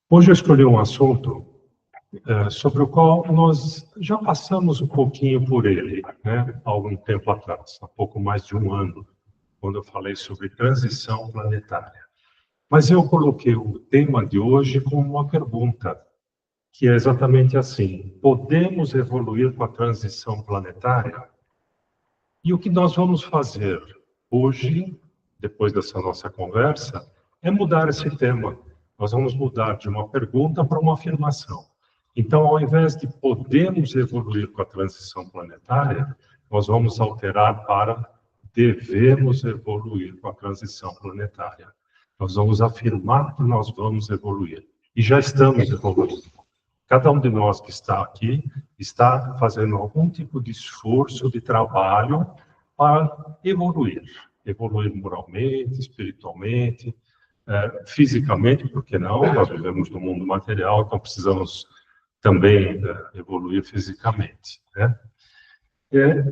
Hoje eu escolhi um assunto sobre o qual nós já passamos um pouquinho por ele, né, há algum tempo atrás, há pouco mais de um ano, quando eu falei sobre transição planetária. Mas eu coloquei o tema de hoje como uma pergunta, que é exatamente assim: podemos evoluir com a transição planetária? E o que nós vamos fazer hoje, depois dessa nossa conversa, é mudar esse tema. Nós vamos mudar de uma pergunta para uma afirmação. Então, ao invés de podemos evoluir com a transição planetária, nós vamos alterar para devemos evoluir com a transição planetária. Nós vamos afirmar que nós vamos evoluir. E já estamos evoluindo. Cada um de nós que está aqui está fazendo algum tipo de esforço, de trabalho para evoluir. Evoluir moralmente, espiritualmente, fisicamente, por que não? Nós vivemos no mundo material, então precisamos também evoluir fisicamente, né?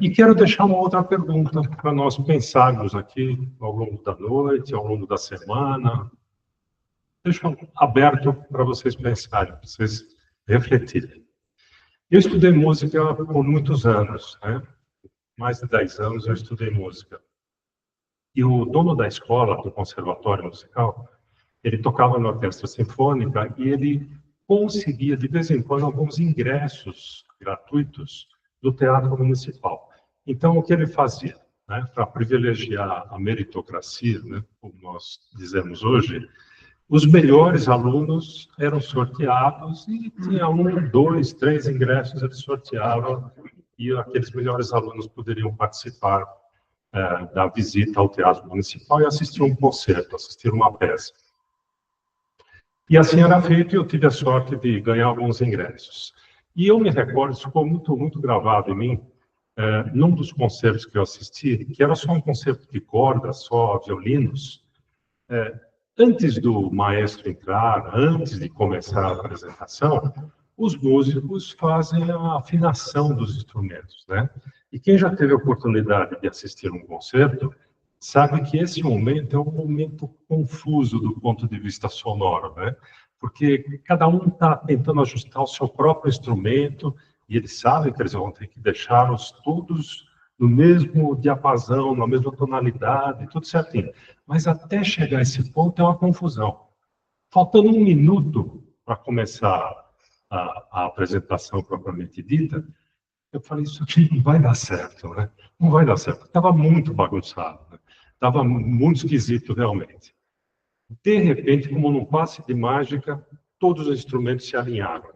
E quero deixar uma outra pergunta para nós pensarmos aqui ao longo da noite, ao longo da semana. Deixo aberto para vocês pensarem, para vocês refletirem. Eu estudei música por muitos anos, né? Mais de 10 anos eu estudei música. E o dono da escola, do conservatório musical, ele tocava na orquestra sinfônica e ele conseguia, de vez em quando, alguns ingressos gratuitos do teatro municipal. Então, o que ele fazia, né, para privilegiar a meritocracia, né, como nós dizemos hoje, os melhores alunos eram sorteados e tinha 1, 2, 3 ingressos ele sorteava e aqueles melhores alunos poderiam participar da visita ao Teatro Municipal e assistir um concerto, assistir uma peça. E assim era feito e eu tive a sorte de ganhar alguns ingressos. E eu me recordo, isso ficou muito gravado em mim, num dos concertos que eu assisti, que era só um concerto de cordas, só violinos, antes do maestro entrar, antes de começar a apresentação, os músicos fazem a afinação dos instrumentos, né? E quem já teve a oportunidade de assistir um concerto, sabe que esse momento é um momento confuso do ponto de vista sonoro, né? Porque cada um está tentando ajustar o seu próprio instrumento e eles sabem que eles vão ter que deixá-los todos no mesmo diapasão, na mesma tonalidade, tudo certinho. Mas até chegar a esse ponto é uma confusão. Faltando 1 minuto para começar a apresentação propriamente dita, eu falei, isso aqui não vai dar certo, né? Não vai dar certo. Estava muito bagunçado, né? Estava muito esquisito, realmente. De repente, como num passe de mágica, todos os instrumentos se alinharam.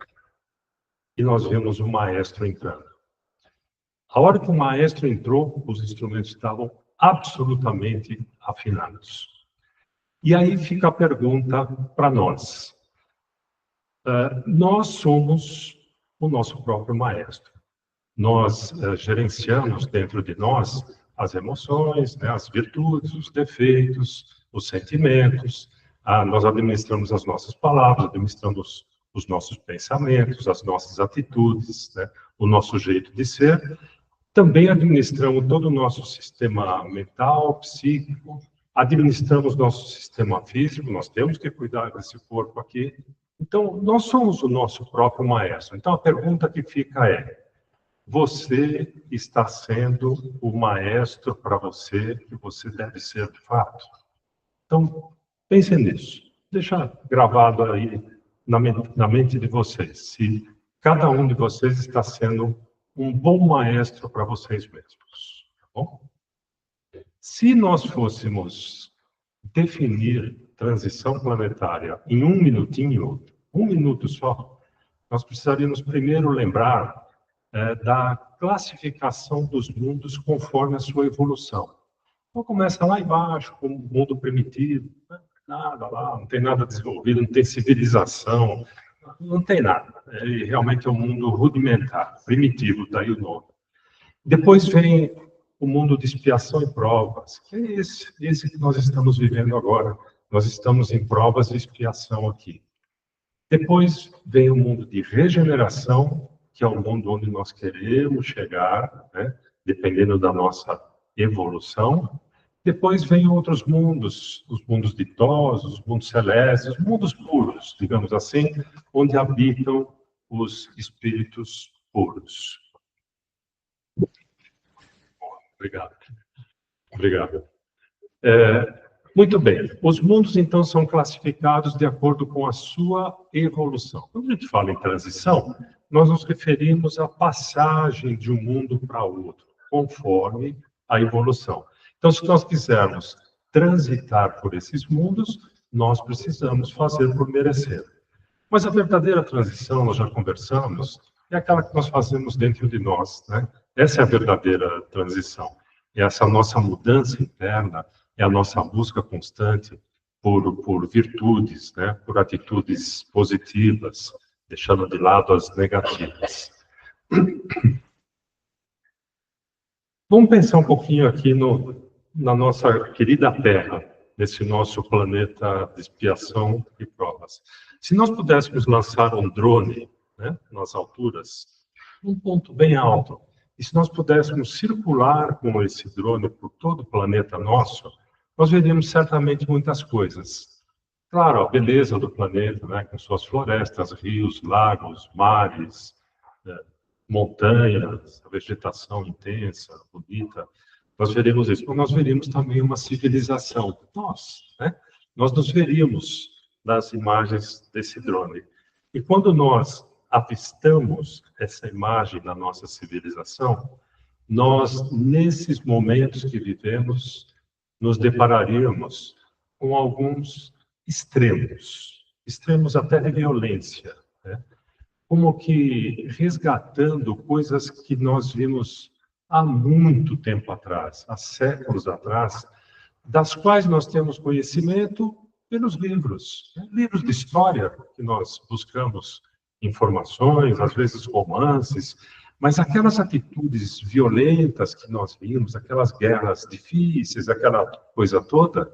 E nós vimos o maestro entrando. A hora que o maestro entrou, os instrumentos estavam absolutamente afinados. E aí fica a pergunta para nós. Nós somos o nosso próprio maestro. Nós gerenciamos dentro de nós as emoções, né, as virtudes, os defeitos, os sentimentos. Nós administramos as nossas palavras, administramos os nossos pensamentos, as nossas atitudes, né, o nosso jeito de ser. Também administramos todo o nosso sistema mental, psíquico, administramos nosso sistema físico, nós temos que cuidar desse corpo aqui. Então, nós somos o nosso próprio maestro. Então, a pergunta que fica é: você está sendo o maestro para você que você deve ser de fato? Então, pensem nisso. Deixa gravado aí na mente de vocês, se cada um de vocês está sendo um bom maestro para vocês mesmos, tá bom? Se nós fôssemos definir transição planetária em 1 minutinho, 1 minuto só, nós precisaríamos primeiro lembrar da classificação dos mundos conforme a sua evolução. Então começa lá embaixo, com o mundo primitivo, nada lá, não tem nada desenvolvido, não tem civilização, não tem nada. Realmente é um mundo rudimentar, primitivo, daí o nome. Depois vem o mundo de expiação e provas, que é esse que nós estamos vivendo agora. Nós estamos em provas e expiação aqui. Depois vem o mundo de regeneração, que é o mundo onde nós queremos chegar, né, dependendo da nossa evolução. Depois vem outros mundos, os mundos ditosos, os mundos celestes, os mundos puros, paraísos, digamos assim, onde habitam os espíritos puros. Obrigado. Obrigado. Muito bem. Os mundos, então, são classificados de acordo com a sua evolução. Quando a gente fala em transição, nós nos referimos à passagem de um mundo para outro, conforme a evolução. Então, se nós quisermos transitar por esses mundos, nós precisamos fazer por merecer. Mas a verdadeira transição, nós já conversamos, é aquela que nós fazemos dentro de nós, né? Essa é a verdadeira transição. É essa nossa mudança interna, é a nossa busca constante por virtudes, né? Por atitudes positivas, deixando de lado as negativas. Vamos pensar um pouquinho aqui na nossa querida Terra, nesse nosso planeta de expiação e provas. Se nós pudéssemos lançar um drone, né, nas alturas, um ponto bem alto, e se nós pudéssemos circular com esse drone por todo o planeta nosso, nós veríamos certamente muitas coisas. Claro, a beleza do planeta, né, com suas florestas, rios, lagos, mares, montanhas, a vegetação intensa, bonita. Nós veremos isso, mas nós veríamos também uma civilização. Nós nos veríamos nas imagens desse drone. E quando nós avistamos essa imagem da nossa civilização, nós, nesses momentos que vivemos, nos depararíamos com alguns extremos até de violência, né? Como que resgatando coisas que nós vimos há muito tempo atrás, há séculos atrás, das quais nós temos conhecimento pelos livros, né? Livros de história que nós buscamos informações, às vezes romances, mas aquelas atitudes violentas que nós vimos, aquelas guerras difíceis, aquela coisa toda,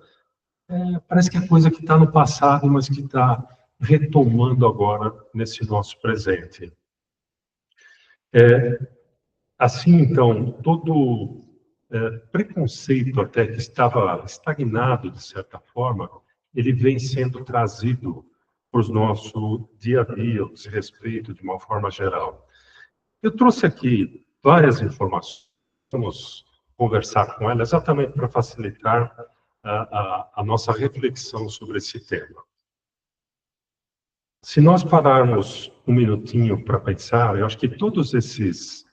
parece que é coisa que está no passado, mas que está retomando agora nesse nosso presente. Assim, então, todo preconceito até que estava estagnado, de certa forma, ele vem sendo trazido para o nosso dia a dia, o desrespeito de uma forma geral. Eu trouxe aqui várias informações, vamos conversar com elas exatamente para facilitar a nossa reflexão sobre esse tema. Se nós pararmos um minutinho para pensar, eu acho que todos esses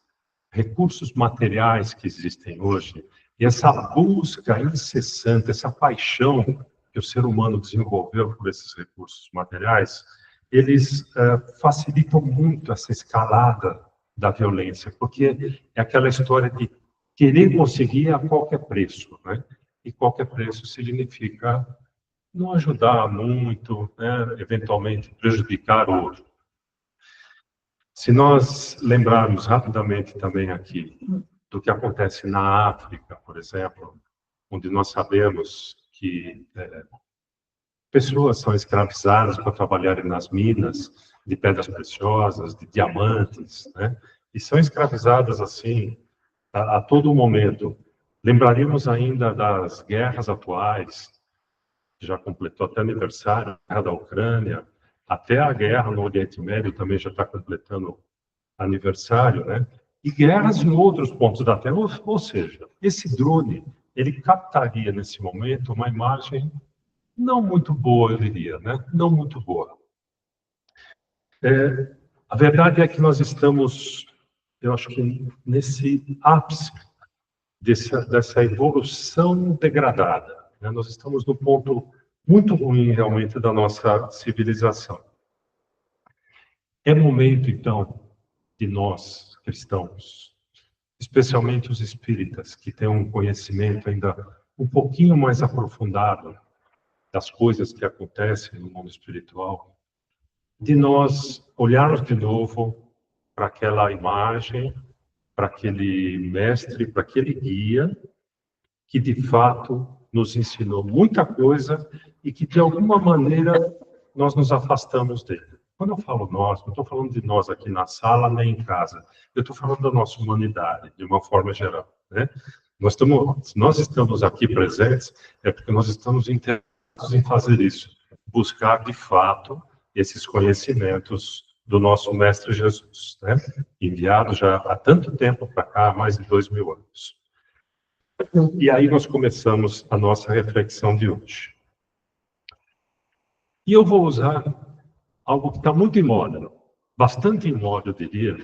recursos materiais que existem hoje, e essa busca incessante, essa paixão que o ser humano desenvolveu por esses recursos materiais, eles facilitam muito essa escalada da violência, porque é aquela história de querer conseguir a qualquer preço, né? E qualquer preço significa não ajudar muito, né? Eventualmente prejudicar o outro. Se nós lembrarmos rapidamente também aqui do que acontece na África, por exemplo, onde nós sabemos que pessoas são escravizadas para trabalharem nas minas de pedras preciosas, de diamantes, né? E são escravizadas assim a todo momento. Lembraríamos ainda das guerras atuais, que já completou até aniversário, a guerra da Ucrânia, até a guerra no Oriente Médio também já está completando aniversário, né? E guerras em outros pontos da Terra. Ou seja, esse drone, ele captaria nesse momento uma imagem não muito boa, eu diria, né? Não muito boa. A verdade é que nós estamos, eu acho que nesse ápice dessa evolução degradada, né? Nós estamos no ponto muito ruim, realmente, da nossa civilização. É momento, então, de nós, cristãos, especialmente os espíritas, que têm um conhecimento ainda um pouquinho mais aprofundado das coisas que acontecem no mundo espiritual, de nós olharmos de novo para aquela imagem, para aquele mestre, para aquele guia, que de fato nos ensinou muita coisa e que de alguma maneira nós nos afastamos dele. Quando eu falo nós, não estou falando de nós aqui na sala nem em casa, eu estou falando da nossa humanidade, de uma forma geral, né? Nós estamos aqui presentes, é porque nós estamos interessados em fazer isso, buscar de fato esses conhecimentos do nosso Mestre Jesus, né? Enviado já há tanto tempo para cá, há mais de 2000 anos. E aí nós começamos a nossa reflexão de hoje. E eu vou usar algo que está muito em moda, bastante em moda, eu diria.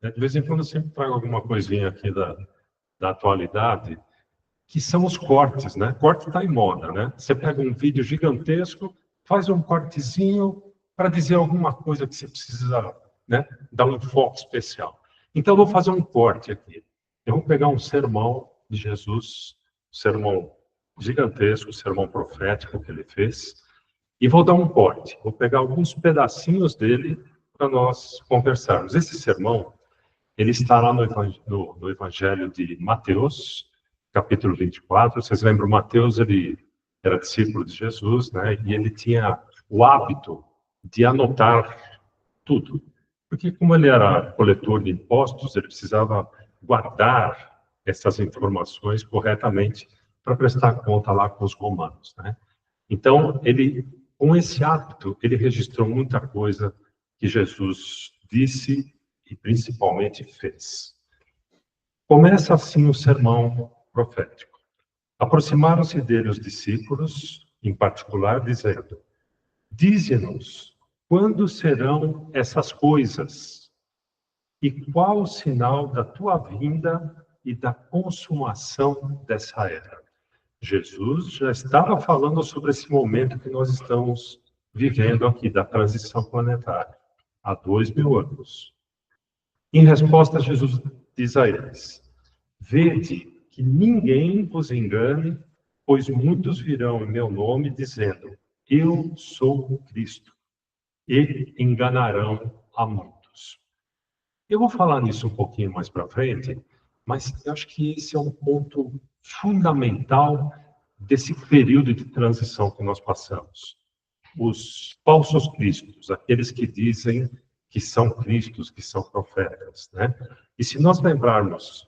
Né? De vez em quando eu sempre trago alguma coisinha aqui da atualidade, que são os cortes, né? Corte está em moda, né? Você pega um vídeo gigantesco, faz um cortezinho para dizer alguma coisa que você precisa, né, dar um enfoque especial. Então, eu vou fazer um corte aqui. Eu vou pegar um sermão de Jesus, um sermão gigantesco, um sermão profético que ele fez, e vou dar um corte. Vou pegar alguns pedacinhos dele para nós conversarmos. Esse sermão, ele está lá no Evangelho de Mateus, capítulo 24. Vocês lembram, Mateus, ele era discípulo de Jesus, né? E ele tinha o hábito de anotar tudo. Porque como ele era coletor de impostos, ele precisava guardar essas informações corretamente para prestar conta lá com os romanos, né? Então, ele, com esse hábito, ele registrou muita coisa que Jesus disse e principalmente fez. Começa assim o sermão profético. Aproximaram-se dele os discípulos, em particular, dizendo: Dize-nos, quando serão essas coisas? E qual o sinal da tua vinda e da consumação dessa era? Jesus já estava falando sobre esse momento que nós estamos vivendo aqui, da transição planetária, há 2000 anos. Em resposta, Jesus diz a eles: Vede que ninguém vos engane, pois muitos virão em meu nome, dizendo: Eu sou o Cristo, e enganarão a muitos. Eu vou falar nisso um pouquinho mais para frente, mas eu acho que esse é um ponto fundamental desse período de transição que nós passamos. Os falsos cristos, aqueles que dizem que são cristos, que são profetas, né? E se nós lembrarmos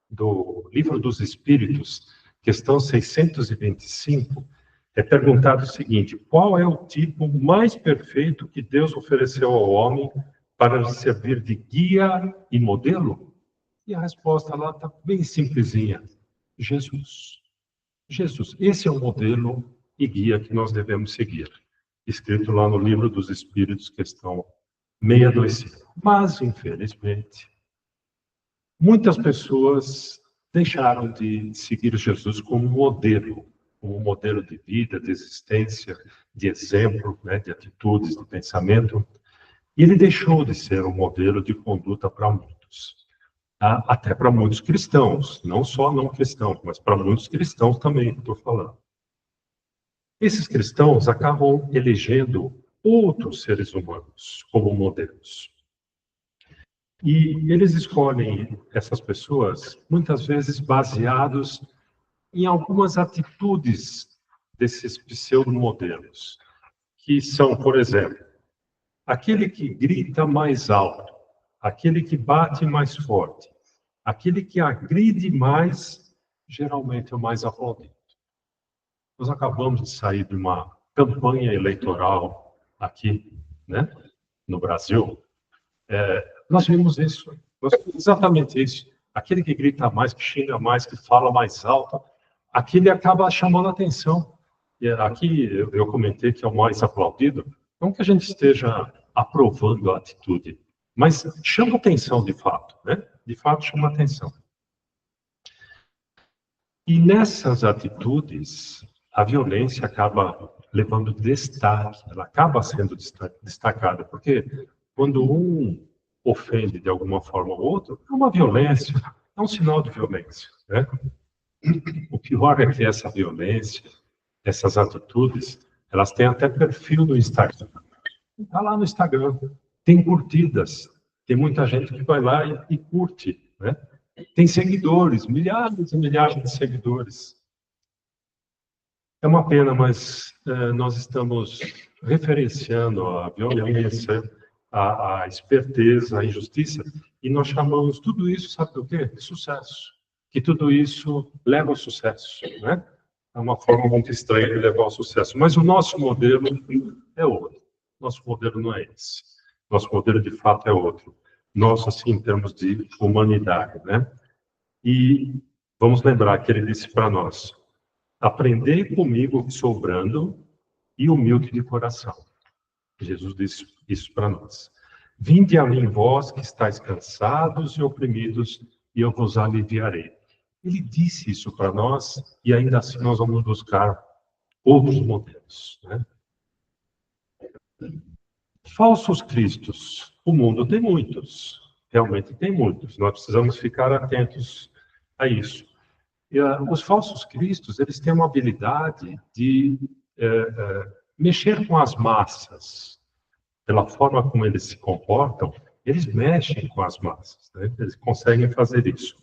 do Livro dos Espíritos, questão 625, é perguntado o seguinte: qual é o tipo mais perfeito que Deus ofereceu ao homem para lhe servir de guia e modelo? E a resposta lá está bem simplesinha: Jesus. Jesus. Esse é o modelo e guia que nós devemos seguir. Escrito lá no Livro dos Espíritos, questão 625. Mas, infelizmente, muitas pessoas deixaram de seguir Jesus como modelo de vida, de existência, de exemplo, né, de atitudes, de pensamento. E ele deixou de ser um modelo de conduta para muitos. Até para muitos cristãos, não só não cristãos, mas para muitos cristãos também, que estou falando. Esses cristãos acabam elegendo outros seres humanos como modelos. E eles escolhem essas pessoas, muitas vezes baseados em algumas atitudes desses pseudo-modelos, que são, por exemplo, aquele que grita mais alto, aquele que bate mais forte, aquele que agride mais, geralmente é o mais aplaudido. Nós acabamos de sair de uma campanha eleitoral aqui, né, no Brasil. Nós vimos isso, exatamente isso. Aquele que grita mais, que xinga mais, que fala mais alto, aquele acaba chamando a atenção. E aqui eu comentei que é o mais aplaudido, não que a gente esteja aprovando a atitude, mas chama atenção de fato, né? De fato chama atenção. E nessas atitudes, a violência acaba levando destaque, ela acaba sendo destacada, porque quando um ofende de alguma forma ou outra, é uma violência, é um sinal de violência, né? O pior é que essa violência, essas atitudes, elas têm até perfil no Instagram. Está lá no Instagram, tem curtidas, tem muita gente que vai lá e curte, né? Tem seguidores, milhares e milhares de seguidores. É uma pena, mas nós estamos referenciando a violência, a esperteza, a injustiça, e nós chamamos tudo isso, sabe do quê? De sucesso. Que tudo isso leva ao sucesso, né? É uma forma muito estranha de levar ao sucesso. Mas o nosso modelo é outro. Nosso modelo não é esse. Nosso modelo, de fato, é outro. Nosso, assim, em termos de humanidade, né? E vamos lembrar que ele disse para nós: aprendei comigo que sou brando e humilde de coração. Jesus disse isso para nós. Vinde a mim, vós que estáis cansados e oprimidos, e eu vos aliviarei. Ele disse isso para nós, e ainda assim nós vamos buscar outros modelos, né? Falsos cristos. O mundo tem muitos. Realmente tem muitos. Nós precisamos ficar atentos a isso. E, os falsos cristos, eles têm uma habilidade de mexer com as massas. Pela forma como eles se comportam, eles mexem com as massas, né? Eles conseguem fazer isso.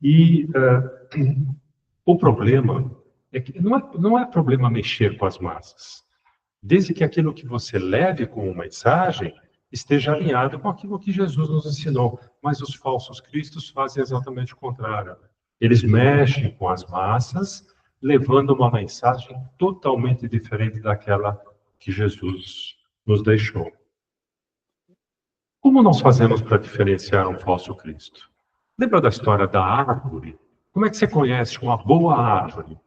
E o problema é que não é problema mexer com as massas, desde que aquilo que você leve como mensagem esteja alinhado com aquilo que Jesus nos ensinou. Mas os falsos cristos fazem exatamente o contrário. Eles mexem com as massas, levando uma mensagem totalmente diferente daquela que Jesus nos deixou. Como nós fazemos para diferenciar um falso Cristo? Lembra da história da árvore? Como é que você conhece uma boa árvore?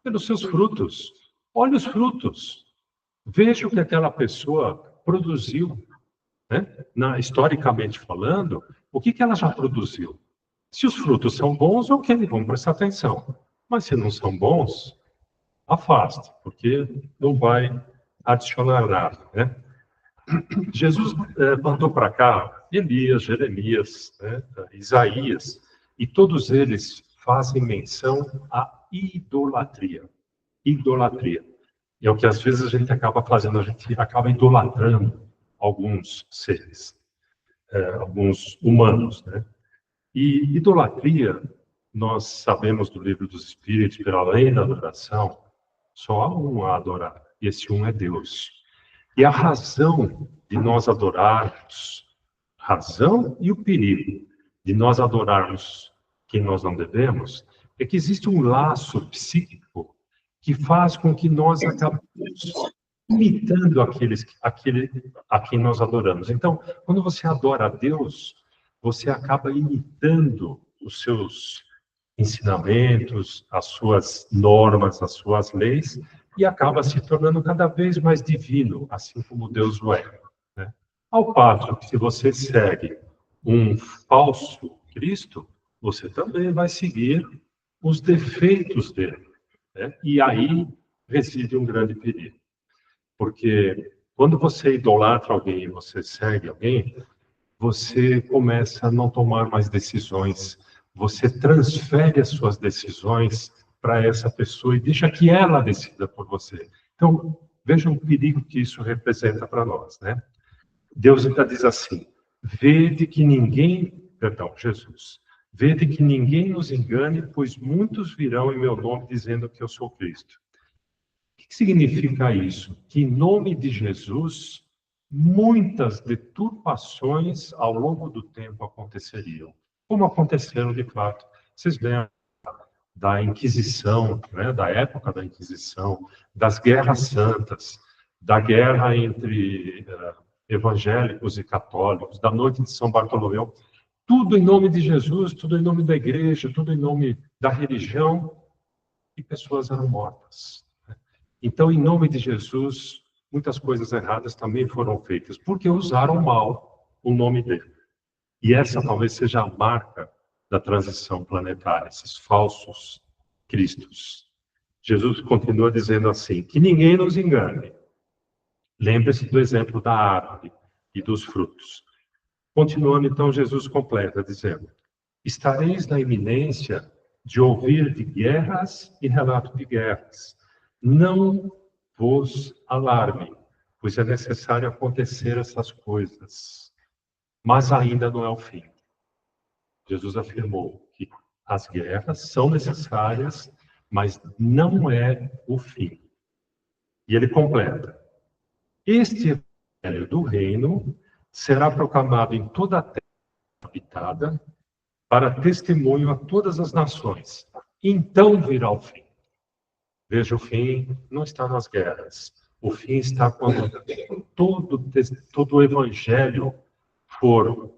Pelos seus frutos. Olha os frutos. Veja o que aquela pessoa produziu, né? Historicamente falando, o que ela já produziu? Se os frutos são bons, ok, vamos prestar atenção. Mas se não são bons, afaste, porque não vai adicionar nada, né? Jesus mandou para cá Elias, Jeremias, né, Isaías, e todos eles fazem menção à idolatria. Idolatria. E é o que às vezes a gente acaba fazendo, a gente acaba idolatrando alguns seres, alguns humanos, né? E idolatria, nós sabemos do livro dos Espíritos, pela lei da adoração, só há um a adorar, e esse um é Deus. E a razão de nós adorarmos, razão e o perigo de nós adorarmos quem nós não devemos, é que existe um laço psíquico que faz com que nós acabemos imitando aquele a quem nós adoramos. Então, quando você adora a Deus, você acaba imitando os seus ensinamentos, as suas normas, as suas leis, e acaba se tornando cada vez mais divino, assim como Deus o é, né? Ao passo que, se você segue um falso Cristo, você também vai seguir os defeitos dele, né? E aí reside um grande perigo. Porque quando você idolatra alguém, você segue alguém, você começa a não tomar mais decisões. Você transfere as suas decisões para essa pessoa e deixa que ela decida por você. Então, veja o perigo que isso representa para nós, né? Deus ainda diz assim: vede que ninguém, perdão, Jesus, vede que ninguém nos engane, pois muitos virão em meu nome dizendo que eu sou Cristo. O que significa isso? Que em nome de Jesus, muitas deturpações ao longo do tempo aconteceriam, como aconteceram de fato. Vocês veem da Inquisição, né, da época da Inquisição, das guerras santas, da guerra entre evangélicos e católicos, da noite de São Bartolomeu, tudo em nome de Jesus, tudo em nome da igreja, tudo em nome da religião, e pessoas eram mortas. Então, em nome de Jesus, muitas coisas erradas também foram feitas, porque usaram mal o nome dele. E essa talvez seja a marca da transição planetária, esses falsos cristos. Jesus continua dizendo assim: que ninguém nos engane. Lembre-se do exemplo da árvore e dos frutos. Continuando, então, Jesus completa, dizendo: estareis na iminência de ouvir de guerras e relato de guerras. Não vos alarmem, pois é necessário acontecer essas coisas, mas ainda não é o fim. Jesus afirmou que as guerras são necessárias, mas não é o fim. E ele completa: este evangelho do reino será proclamado em toda a terra habitada, para testemunho a todas as nações. Então virá o fim. Veja, o fim não está nas guerras. O fim está quando todo o evangelho for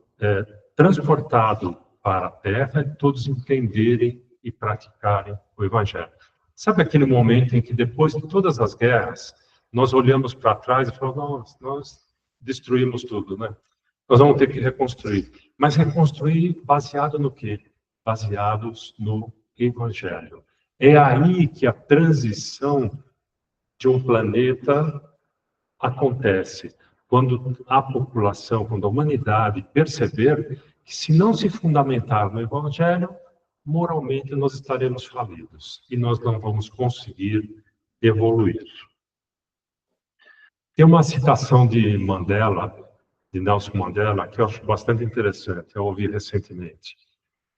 transportado para a terra e todos entenderem e praticarem o evangelho. Sabe aquele momento em que, depois de todas as guerras, nós olhamos para trás e falamos, nós destruímos tudo, né? Nós vamos ter que reconstruir. Mas reconstruir baseado no quê? Baseados no evangelho. É aí que a transição de um planeta acontece. Quando a população, quando a humanidade perceber que, se não se fundamentar no evangelho, moralmente nós estaremos falidos e nós não vamos conseguir evoluir. Tem uma citação de Mandela, de Nelson Mandela, que eu acho bastante interessante, eu ouvi recentemente.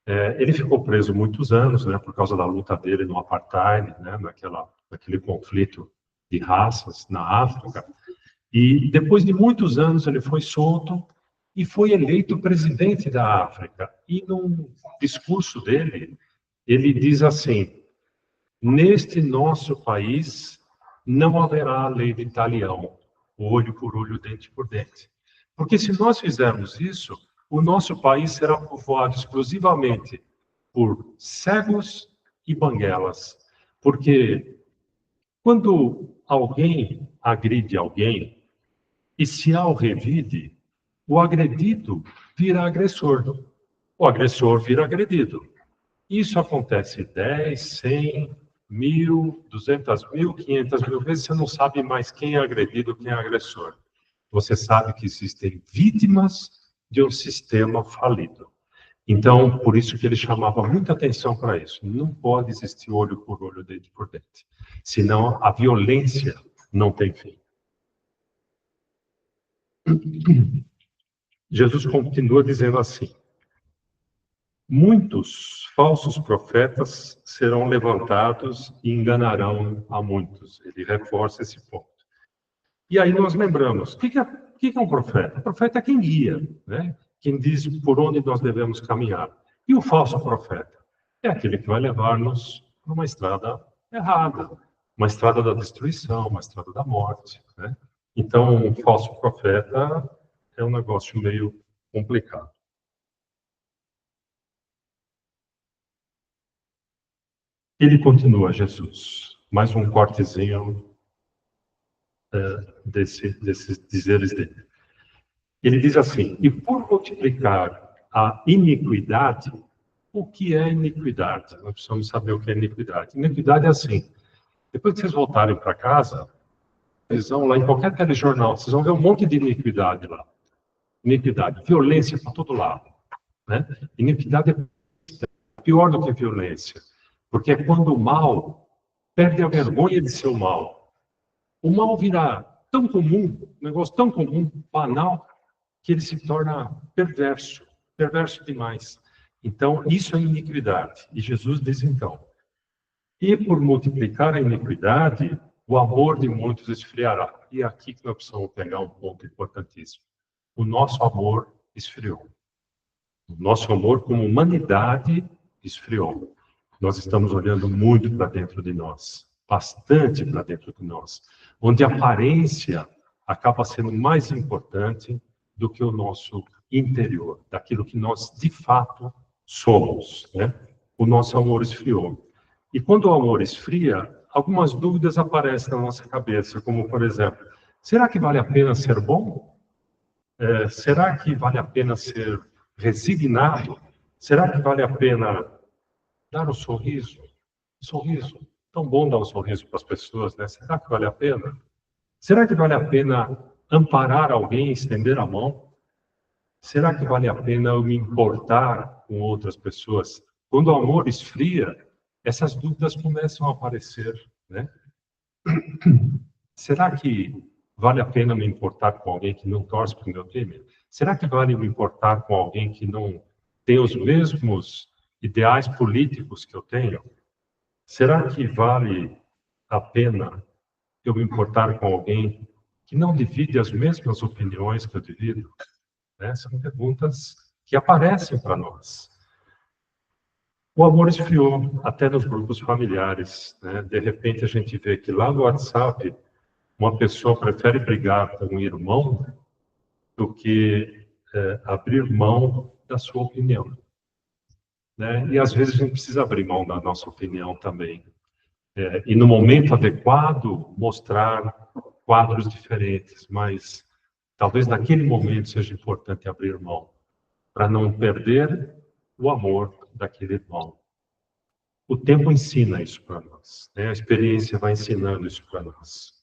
Ele ficou preso muitos anos, né, por causa da luta dele no apartheid, né, naquele conflito de raças na África. E depois de muitos anos ele foi solto e foi eleito presidente da África. E num discurso dele, ele diz assim: neste nosso país não haverá lei de talião, olho por olho, dente por dente. Porque se nós fizermos isso, o nosso país será povoado exclusivamente por cegos e banguelas. Porque quando alguém agride alguém, e se há o revide, o agredido vira agressor. O agressor vira agredido. Isso acontece 10, 100, 1.000, 200.000, 500.000 vezes. Você não sabe mais quem é agredido, quem é agressor. Você sabe que existem vítimas de um sistema falido. Então, por isso que ele chamava muita atenção para isso. Não pode existir olho por olho, dente por dente. Senão, a violência não tem fim. Jesus continua dizendo assim: muitos falsos profetas serão levantados e enganarão a muitos. Ele reforça esse ponto. E aí nós lembramos, o que é um profeta? O profeta é quem guia, né? Quem diz por onde nós devemos caminhar. E o falso profeta? É aquele que vai levar-nos para uma estrada errada, uma estrada da destruição, uma estrada da morte, né? Então, o falso profeta é um negócio meio complicado. Ele continua, Jesus, mais um cortezinho desses dizeres dele. Ele diz assim: e por multiplicar a iniquidade, o que é iniquidade? Nós precisamos saber o que é iniquidade. Iniquidade é assim: depois que vocês voltarem para casa, vocês vão lá em qualquer telejornal, vocês vão ver um monte de iniquidade lá. Iniquidade, violência para todo lado, né? Iniquidade é pior do que violência, porque é quando o mal perde a vergonha de ser o mal. O mal vira tão comum, um negócio tão comum, banal, que ele se torna perverso, perverso demais. Então, isso é iniquidade. E Jesus diz então: e por multiplicar a iniquidade, o amor de muitos esfriará. E é aqui que nós precisamos pegar um ponto importantíssimo. O nosso amor esfriou. O nosso amor como humanidade esfriou. Nós estamos olhando muito para dentro de nós, bastante para dentro de nós, onde a aparência acaba sendo mais importante do que o nosso interior, daquilo que nós de fato somos, né? O nosso amor esfriou. E quando o amor esfria, algumas dúvidas aparecem na nossa cabeça, como, por exemplo, será que vale a pena ser bom? Será que vale a pena ser resignado? Será que vale a pena dar um sorriso? Sorriso. Tão bom dar um sorriso para as pessoas, né? Será que vale a pena? Será que vale a pena amparar alguém, estender a mão? Será que vale a pena eu me importar com outras pessoas? Quando o amor esfria, essas dúvidas começam a aparecer, né? Será que vale a pena me importar com alguém que não torce para o meu time? Será que vale me importar com alguém que não tem os mesmos ideais políticos que eu tenho? Será que vale a pena eu me importar com alguém que não divide as mesmas opiniões que eu divido? São perguntas que aparecem para nós. O amor esfriou até nos grupos familiares, né? De repente a gente vê que lá no WhatsApp uma pessoa prefere brigar com um irmão do que abrir mão da sua opinião, né? E às vezes a gente precisa abrir mão da nossa opinião também. E no momento adequado, mostrar quadros diferentes, mas talvez naquele momento seja importante abrir mão, para não perder o amor daquele irmão. O tempo ensina isso para nós, né? A experiência vai ensinando isso para nós.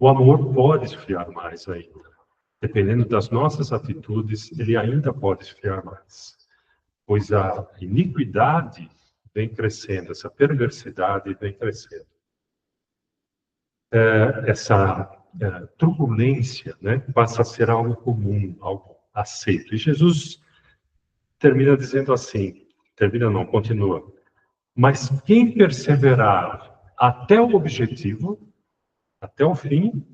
O amor pode esfriar mais ainda. Dependendo das nossas atitudes, ele ainda pode esfriar mais. Pois a iniquidade vem crescendo, essa perversidade vem crescendo. Essa turbulência, né, passa a ser algo comum, algo aceito. E Jesus termina dizendo assim, continua. Mas quem perseverar até o objetivo, até o fim,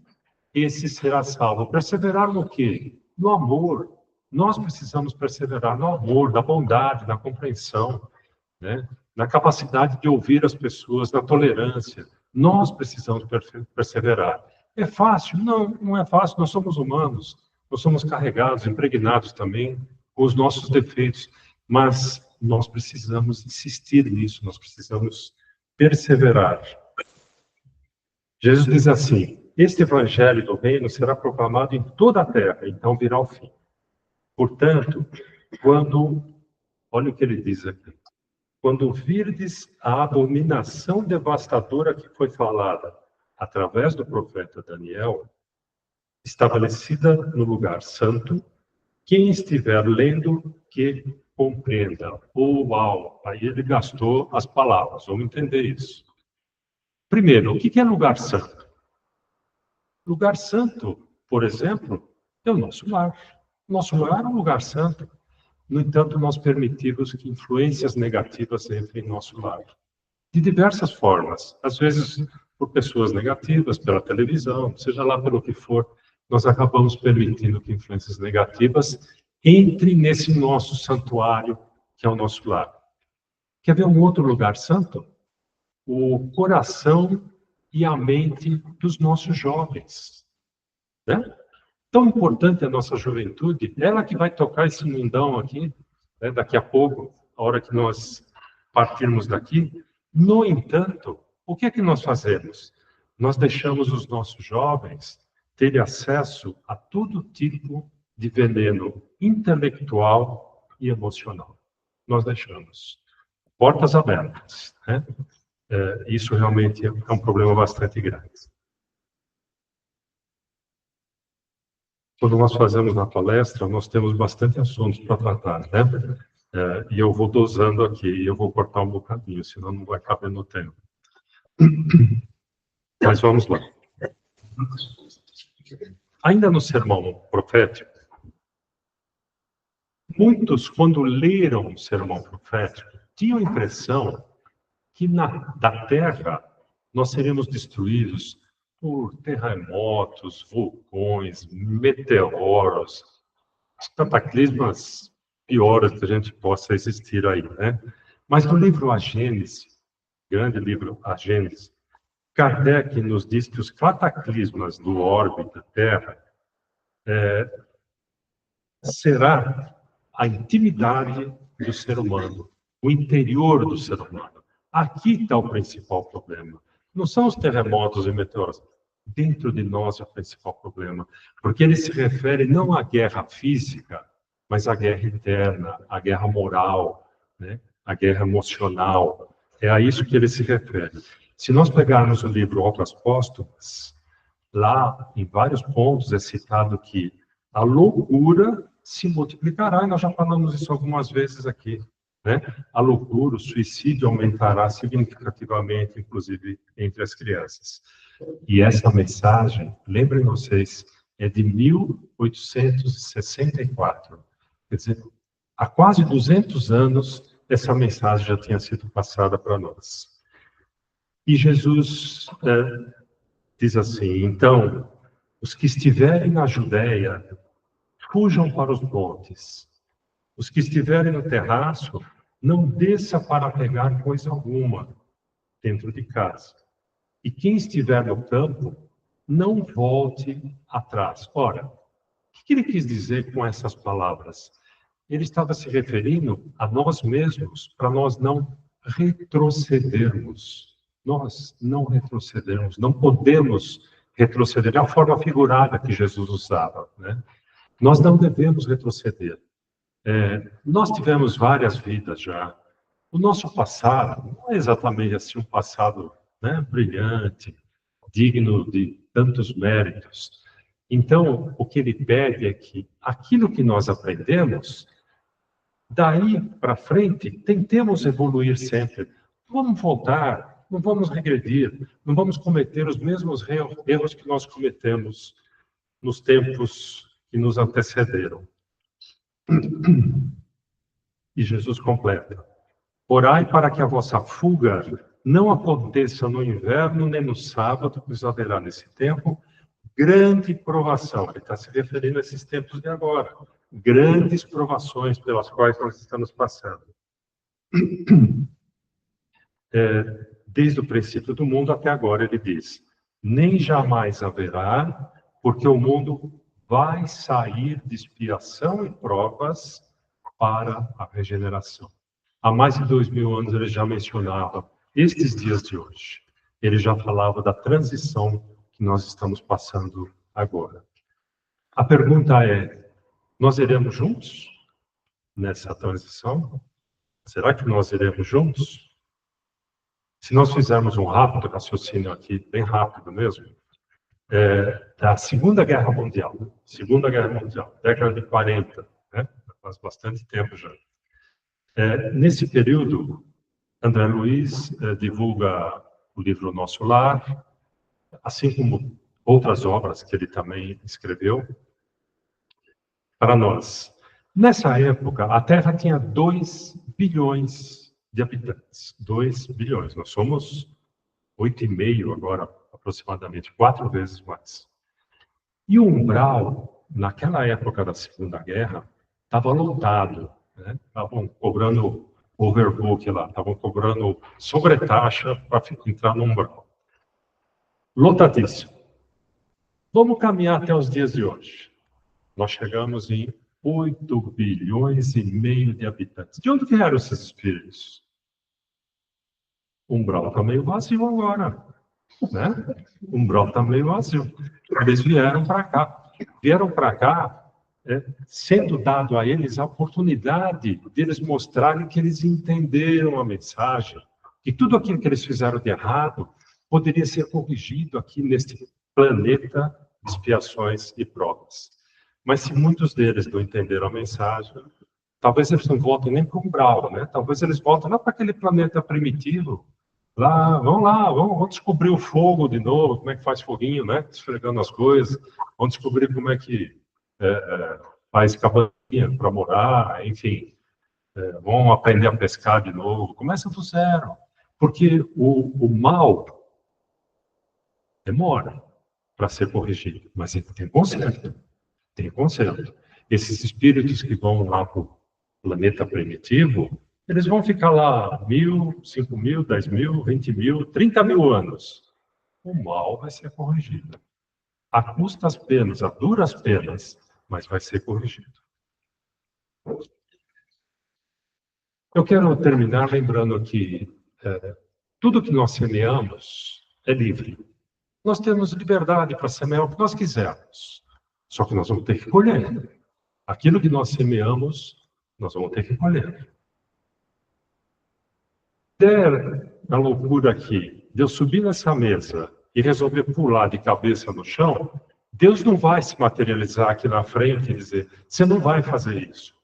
esse será salvo. Perseverar no quê? No amor. Nós precisamos perseverar no amor, na bondade, na compreensão, né? Na capacidade de ouvir as pessoas, na tolerância. Nós precisamos perseverar. É fácil? Não, não é fácil. Nós somos humanos. Nós somos carregados, impregnados também com os nossos defeitos. Mas nós precisamos insistir nisso, nós precisamos perseverar. Jesus diz assim: este evangelho do reino será proclamado em toda a terra, então virá o fim. Portanto, olha o que ele diz aqui, quando virdes a abominação devastadora que foi falada através do profeta Daniel, estabelecida no lugar santo, quem estiver lendo, que compreenda. Uau! Aí ele gastou as palavras, vamos entender isso. Primeiro, o que é lugar santo? Lugar santo, por exemplo, é o nosso lar. Nosso lar é um lugar santo. No entanto, nós permitimos que influências negativas entrem em nosso lar. De diversas formas. Às vezes, por pessoas negativas, pela televisão, seja lá pelo que for, nós acabamos permitindo que influências negativas entrem nesse nosso santuário, que é o nosso lar. Quer ver um outro lugar santo? O coração e a mente dos nossos jovens, né? Tão importante a nossa juventude, ela que vai tocar esse mundão aqui, né, daqui a pouco, a hora que nós partirmos daqui. No entanto, o que é que nós fazemos? Nós deixamos os nossos jovens terem acesso a todo tipo de veneno intelectual e emocional. Nós deixamos portas abertas, né? Isso realmente é um problema bastante grande. Quando nós fazemos na palestra, nós temos bastante assuntos para tratar, né? E eu vou dosando aqui, e eu vou cortar um bocadinho, senão não vai caber no tempo. Mas vamos lá. Ainda no sermão profético, muitos, quando leram o sermão profético, tinham a impressão que da Terra nós seremos destruídos por terremotos, vulcões, meteoros, cataclismas piores que a gente possa existir aí, né? Mas no livro A Gênese, grande livro A Gênese, Kardec nos diz que os cataclismas do orbe da Terra será a intimidade do ser humano, o interior do ser humano. Aqui está o principal problema. Não são os terremotos e meteoros. Dentro de nós é o principal problema. Porque ele se refere não à guerra física, mas à guerra interna, à guerra moral, né? À guerra emocional. É a isso que ele se refere. Se nós pegarmos o livro Obras Póstumas, lá, em vários pontos, é citado que a loucura se multiplicará, e nós já falamos isso algumas vezes aqui, né? A loucura, o suicídio aumentará significativamente, inclusive entre as crianças. E essa mensagem, lembrem vocês, é de 1864. Quer dizer, há quase 200 anos, essa mensagem já tinha sido passada para nós. E Jesus diz assim: então, os que estiverem na Judéia, fujam para os montes. Os que estiverem no terraço, não desça para pegar coisa alguma dentro de casa. E quem estiver no campo, não volte atrás. Ora, o que ele quis dizer com essas palavras? Ele estava se referindo a nós mesmos, para nós não retrocedermos. Nós não retrocedermos, não podemos retroceder. É a forma figurada que Jesus usava, né? Nós não devemos retroceder. Nós tivemos várias vidas já. O nosso passado não é exatamente assim um passado, né, brilhante, digno de tantos méritos. Então, o que ele pede é que aquilo que nós aprendemos, daí para frente, tentemos evoluir sempre. Vamos voltar, não vamos regredir, não vamos cometer os mesmos erros que nós cometemos nos tempos que nos antecederam. E Jesus completa: orai para que a vossa fuga não aconteça no inverno nem no sábado, pois haverá nesse tempo grande provação. Ele está se referindo a esses tempos de agora. Grandes provações pelas quais nós estamos passando. Desde o princípio do mundo até agora, ele diz: nem jamais haverá, porque o mundo vai sair de expiação e provas para a regeneração. Há mais de 2000 anos ele já mencionava estes dias de hoje. Ele já falava da transição que nós estamos passando agora. A pergunta é: nós iremos juntos nessa transição? Será que nós iremos juntos? Se nós fizermos um rápido raciocínio aqui, bem rápido mesmo, da Segunda Guerra Mundial, década de 40, né? Faz bastante tempo já. Nesse período, André Luiz divulga o livro Nosso Lar, assim como outras obras que ele também escreveu, para nós. Nessa época, a Terra tinha 2 bilhões de habitantes. 2 bilhões. Nós somos 8,5 agora, aproximadamente, 4 vezes mais. E o umbral, naquela época da Segunda Guerra, estava lotado, né? Estavam cobrando overbook lá, estavam cobrando sobretaxa para entrar no umbral. Lotadíssimo. Vamos caminhar até os dias de hoje. Nós chegamos em 8 bilhões e meio de habitantes. De onde vieram esses espíritos? O umbral está meio vazio agora, né? O umbral está meio vazio. Eles vieram para cá. Vieram para cá, sendo dado a eles a oportunidade de eles mostrarem que eles entenderam a mensagem, que tudo aquilo que eles fizeram de errado poderia ser corrigido aqui neste planeta de expiações e provas. Mas se muitos deles não entenderam a mensagem, talvez eles não voltem nem para o umbral, né? Talvez eles voltem lá para aquele planeta primitivo, vamos descobrir o fogo de novo, como é que faz foguinho, né? Esfregando as coisas, vamos descobrir como é que faz cabaninha para morar, enfim, vão aprender a pescar de novo, começa do zero, porque o mal demora para ser corrigido, mas ele tem conserto. Tem conserto. Esses espíritos que vão lá para o planeta primitivo, eles vão ficar lá 1.000, 5.000, 10.000, 20.000, 30.000 anos. O mal vai ser corrigido. A custas penas, a duras penas, mas vai ser corrigido. Eu quero terminar lembrando que tudo que nós semeamos é livre. Nós temos liberdade para semear o que nós quisermos. Só que nós vamos ter que colher. Aquilo que nós semeamos, nós vamos ter que colher. A loucura aqui de eu subir nessa mesa e resolver pular de cabeça no chão, Deus não vai se materializar aqui na frente e dizer: você não vai fazer isso.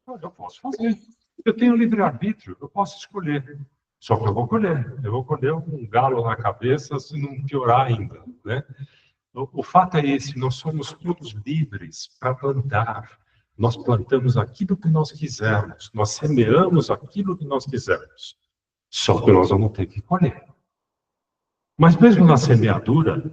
Mas eu posso fazer. Eu tenho livre-arbítrio, eu posso escolher. Só que eu vou colher um galo na cabeça se não piorar ainda, né? O fato é esse: nós somos todos livres para plantar. Nós plantamos aquilo que nós quisermos, nós semeamos aquilo que nós quisermos. Só que nós vamos ter que colher. Mas mesmo na semeadura,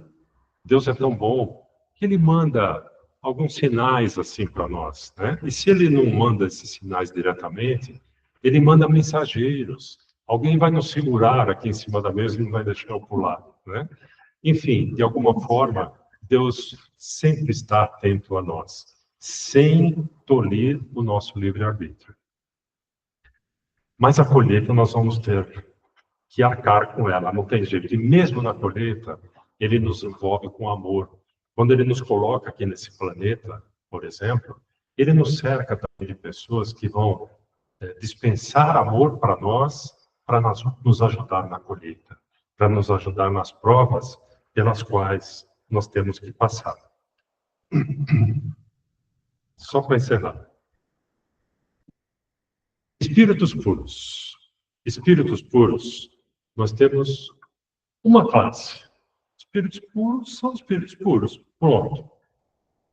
Deus é tão bom que Ele manda alguns sinais assim para nós, né? E se Ele não manda esses sinais diretamente, Ele manda mensageiros. Alguém vai nos segurar aqui em cima da mesa e não vai deixar eu pular, né? Enfim, de alguma forma, Deus sempre está atento a nós, sem tolir o nosso livre-arbítrio. Mas a colheita nós vamos ter que arcar com ela, não tem jeito. E mesmo na colheita, ele nos envolve com amor. Quando ele nos coloca aqui nesse planeta, por exemplo, ele nos cerca também de pessoas que vão dispensar amor para nós, para nos ajudar na colheita, para nos ajudar nas provas pelas quais nós temos que passar. Só para encerrar. Espíritos puros. Espíritos puros, nós temos uma classe. Espíritos puros são espíritos puros. Pronto.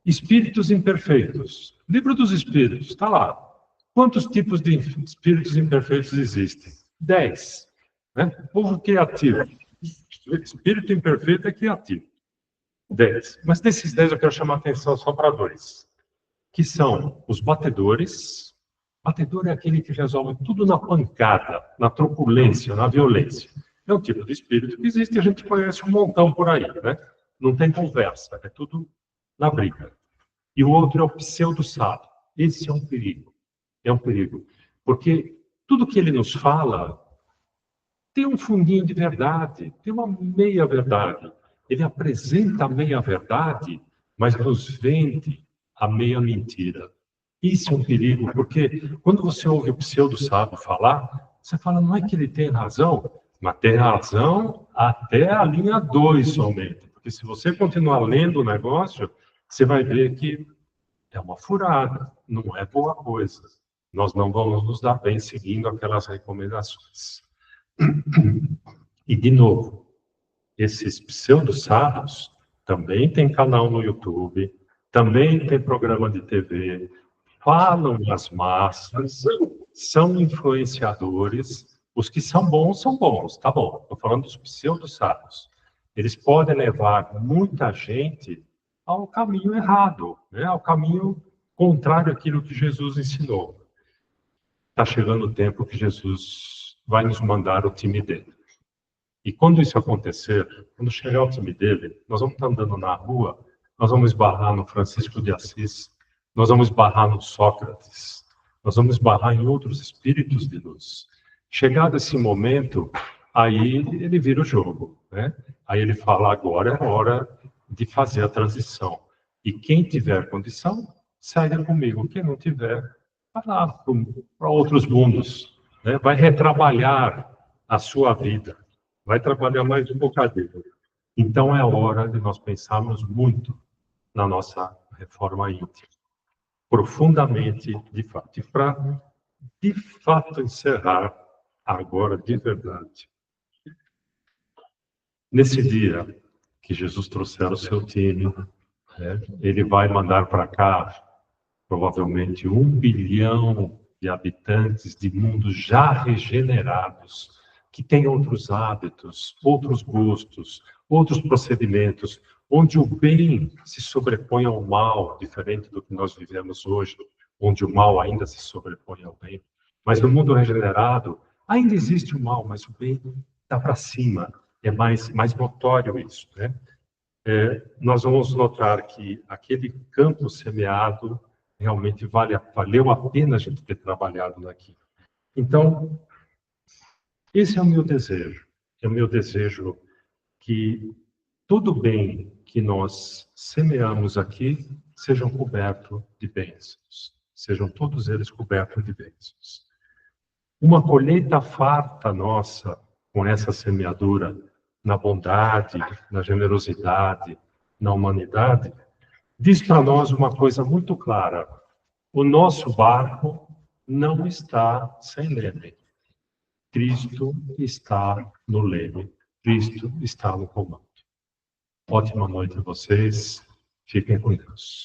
Espíritos imperfeitos. Livro dos Espíritos, está lá. Quantos tipos de espíritos imperfeitos existem? 10. Né? Povo criativo. Espírito imperfeito é criativo. 10. Mas desses 10 eu quero chamar a atenção só para 2. Que são os batedores. Batedor é aquele que resolve tudo na pancada, na truculência, na violência. É um tipo de espírito que existe, a gente conhece um montão por aí, né? Não tem conversa, é tudo na briga. E o outro é o pseudo-sábio. Esse é um perigo. É um perigo. Porque tudo que ele nos fala tem um fundinho de verdade, tem uma meia-verdade. Ele apresenta a meia-verdade, mas nos vende a meia-mentira. Isso é um perigo, porque quando você ouve o pseudo-sábio falar, você fala, não é que ele tem razão, mas tem razão até a linha 2 somente. Porque se você continuar lendo o negócio, você vai ver que é uma furada, não é boa coisa. Nós não vamos nos dar bem seguindo aquelas recomendações. E, de novo, esses pseudo-sábios também tem canal no YouTube, também tem programa de TV, falam às massas, são influenciadores. Os que são bons, tá bom. Estou falando dos pseudo-sábios. Eles podem levar muita gente ao caminho errado, né? Ao caminho contrário àquilo que Jesus ensinou. Está chegando o tempo que Jesus vai nos mandar o time dele. E quando isso acontecer, quando chegar o time dele, nós vamos estar andando na rua, nós vamos esbarrar no Francisco de Assis, nós vamos esbarrar no Sócrates, nós vamos esbarrar em outros espíritos de luz. Chegado esse momento, aí ele vira o jogo, né? Aí ele fala, agora é hora de fazer a transição. E quem tiver condição, segue comigo. Quem não tiver, vai lá para outros mundos, né? Vai retrabalhar a sua vida. Vai trabalhar mais um bocadinho. Então é hora de nós pensarmos muito na nossa reforma íntima. Profundamente, de fato. E para, de fato, encerrar agora, de verdade. Nesse dia que Jesus trouxer o seu time, né, ele vai mandar para cá, provavelmente, 1 bilhão de habitantes de mundos já regenerados, que têm outros hábitos, outros gostos, outros procedimentos, onde o bem se sobrepõe ao mal, diferente do que nós vivemos hoje, onde o mal ainda se sobrepõe ao bem. Mas no mundo regenerado, ainda existe o mal, mas o bem está para cima. É mais notório isso, né? Nós vamos notar que aquele campo semeado realmente valeu a pena a gente ter trabalhado naquilo. Então, esse é o meu desejo. É o meu desejo que todo bem que nós semeamos aqui sejam cobertos de bênçãos. Sejam todos eles cobertos de bênçãos. Uma colheita farta nossa com essa semeadura na bondade, na generosidade, na humanidade, diz para nós uma coisa muito clara: o nosso barco não está sem leme. Cristo está no leme. Cristo está no comando. Ótima noite a vocês. Fiquem com Deus.